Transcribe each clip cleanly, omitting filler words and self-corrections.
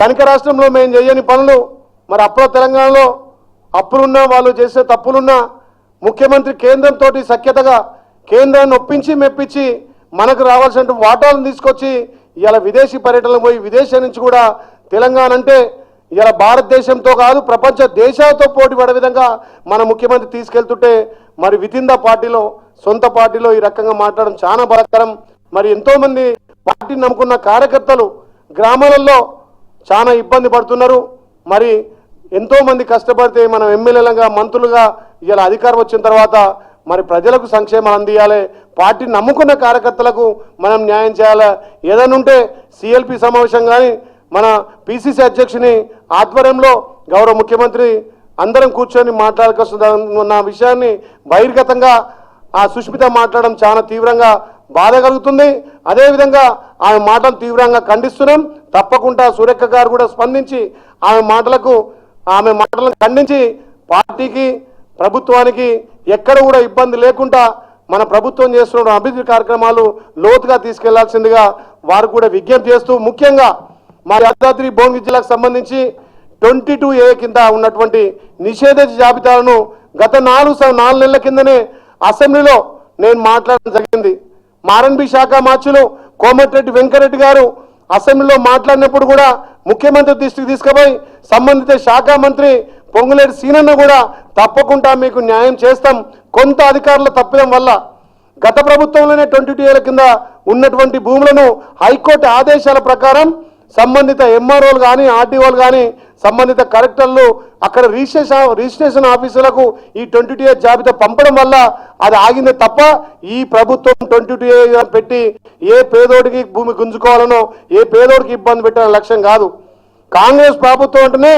ధనిక రాష్ట్రంలో మేము చేయని పనులు మరి అప్పుల తెలంగాణలో అప్పులున్నా వాళ్ళు చేసే తప్పులున్నా ముఖ్యమంత్రి కేంద్రంతో సఖ్యతగా కేంద్రాన్ని ఒప్పించి మెప్పించి మనకు రావాల్సిన వాటాలను తీసుకొచ్చి ఇలా విదేశీ పర్యటనలు పోయి విదేశం నుంచి కూడా తెలంగాణ అంటే ఇలా భారతదేశంతో కాదు ప్రపంచ దేశాలతో పోటీ పడే విధంగా మన ముఖ్యమంత్రి తీసుకెళ్తుంటే మరి వితిన్ ద పార్టీలో సొంత పార్టీలో ఈ రకంగా మాట్లాడడం చాలా బాధాకరం. మరి ఎంతోమంది పార్టీని నమ్ముకున్న కార్యకర్తలు గ్రామాలలో చాలా ఇబ్బంది పడుతున్నారు. మరి ఎంతోమంది కష్టపడితే మనం ఎమ్మెల్యేలుగా మంత్రులుగా ఇలా అధికారం వచ్చిన తర్వాత మరి ప్రజలకు సంక్షేమం అందియాలి, పార్టీని నమ్ముకున్న కార్యకర్తలకు మనం న్యాయం చేయాలి. ఏదైనా ఉంటే సిఎల్పి సమావేశం కానీ మన పిసిసి అధ్యక్షుని ఆధ్వర్యంలో గౌరవ ముఖ్యమంత్రి అందరం కూర్చొని మాట్లాడుకొస్తున్న విషయాన్ని బహిర్గతంగా ఆ సుష్మిత మాట్లాడడం చాలా తీవ్రంగా బాధ కలుగుతుంది. అదేవిధంగా ఆమె మాటలు తీవ్రంగా ఖండిస్తున్నాం. తప్పకుండా సురేఖ గారు కూడా స్పందించి ఆమె మాటలను ఖండించి పార్టీకి ప్రభుత్వానికి ఎక్కడ కూడా ఇబ్బంది లేకుండా మన ప్రభుత్వం చేస్తున్న అభివృద్ధి కార్యక్రమాలు లోతుగా తీసుకెళ్లాల్సిందిగా వారు కూడా విజ్ఞప్తి చేస్తూ ముఖ్యంగా మా యాదాద్రి భువనగిరి జిల్లాకు సంబంధించి 22A కింద ఉన్నటువంటి నిషేధ జాబితాలను గత 4 నెలల కిందనే అసెంబ్లీలో నేను మాట్లాడడం జరిగింది. ఆర్ఎండ్బి శాఖ మార్చులు కోమటిరెడ్డి వెంకరెడ్డి గారు అసెంబ్లీలో మాట్లాడినప్పుడు కూడా ముఖ్యమంత్రి దృష్టికి తీసుకుపోయి సంబంధిత శాఖ మంత్రి పొంగులేటి సీనన్న కూడా తప్పకుండా మీకు న్యాయం చేస్తాం, కొంత అధికారుల తప్పిదం వల్ల గత ప్రభుత్వంలోనే 22A కింద ఉన్నటువంటి భూములను హైకోర్టు ఆదేశాల ప్రకారం సంబంధిత ఎంఆర్ఓలు కానీ ఆర్డీఓలు కానీ సంబంధిత కలెక్టర్లు అక్కడ రిజిస్ట్రేషన్ ఆఫీసులకు ఈ 22A జాబితా పంపడం వల్ల అది ఆగిందే తప్ప ఈ ప్రభుత్వం 22A పెట్టి ఏ పేదోడికి భూమి గుంజుకోవాలనో ఏ పేదోడికి ఇబ్బంది పెట్టాలనే లక్ష్యం కాదు. కాంగ్రెస్ ప్రభుత్వం అంటేనే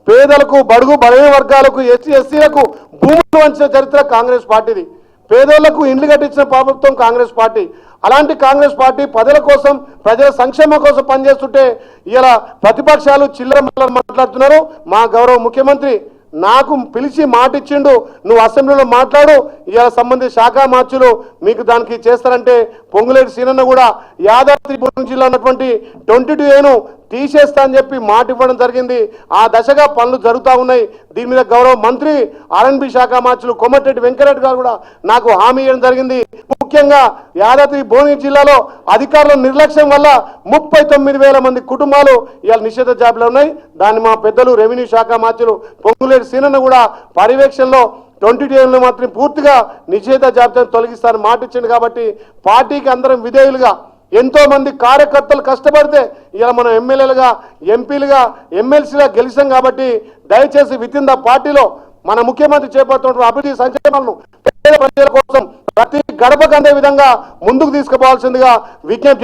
పేదలకు బడుగు బలహీన వర్గాలకు ఎస్సీ ఎస్సీలకు భూములు వంచిన చరిత్ర కాంగ్రెస్ పార్టీది. పేదోళ్లకు ఇండ్లు కట్టించిన ప్రభుత్వం కాంగ్రెస్ పార్టీ. అలాంటి కాంగ్రెస్ పార్టీ ప్రజల కోసం ప్రజల సంక్షేమం కోసం పనిచేస్తుంటే ఇలా ప్రతిపక్షాలు చిల్లర మాట్లాడుతున్నారు. మా గౌరవ ముఖ్యమంత్రి నాకు పిలిచి మాట ఇచ్చిండు, నువ్వు అసెంబ్లీలో మాట్లాడు, ఇలా సంబంధిత శాఖ మార్చులు మీకు దానికి చేస్తారంటే పొంగులేటి సీనన్న కూడా యాదాద్రి భువనగిరి జిల్లా ఉన్నటువంటి 22Aను తీసేస్తా అని చెప్పి మాట ఇవ్వడం జరిగింది. ఆ దశగా పనులు జరుగుతూ ఉన్నాయి. దీని మీద గౌరవ మంత్రి ఆర్ఎండ్బి శాఖ మార్చులు కోమటిరెడ్డి వెంకరెడ్డి గారు కూడా నాకు హామీ ఇవ్వడం జరిగింది. ముఖ్యంగా యాదాద్రి భువనగిరి జిల్లాలో అధికారుల నిర్లక్ష్యం వల్ల 39,000 మంది కుటుంబాలు ఇవాళ నిషేధ జాబితాలో ఉన్నాయి. దాన్ని మా పెద్దలు రెవెన్యూ శాఖ మార్చులు పొంగులేటి సీనన్న కూడా పర్యవేక్షణలో 22Aలను మాత్రం పూర్తిగా నిషేధ జాబితాను తొలగిస్తారని మాట ఇచ్చింది. కాబట్టి పార్టీకి అందరం విధేయులుగా ఎంతో మంది కార్యకర్తలు కష్టపడితే ఇలా మనం ఎమ్మెల్యేలుగా ఎంపీలుగా ఎమ్మెల్సీగా గెలిచాం. కాబట్టి దయచేసి వితిన్ ద పార్టీలో మన ముఖ్యమంత్రి చేపడుతున్న అభివృద్ధి సంక్షేమాలను పేద ప్రజల కోసం ప్రతి గడపకు అందే విధంగా ముందుకు తీసుకుపోవాల్సిందిగా విజ్ఞప్తి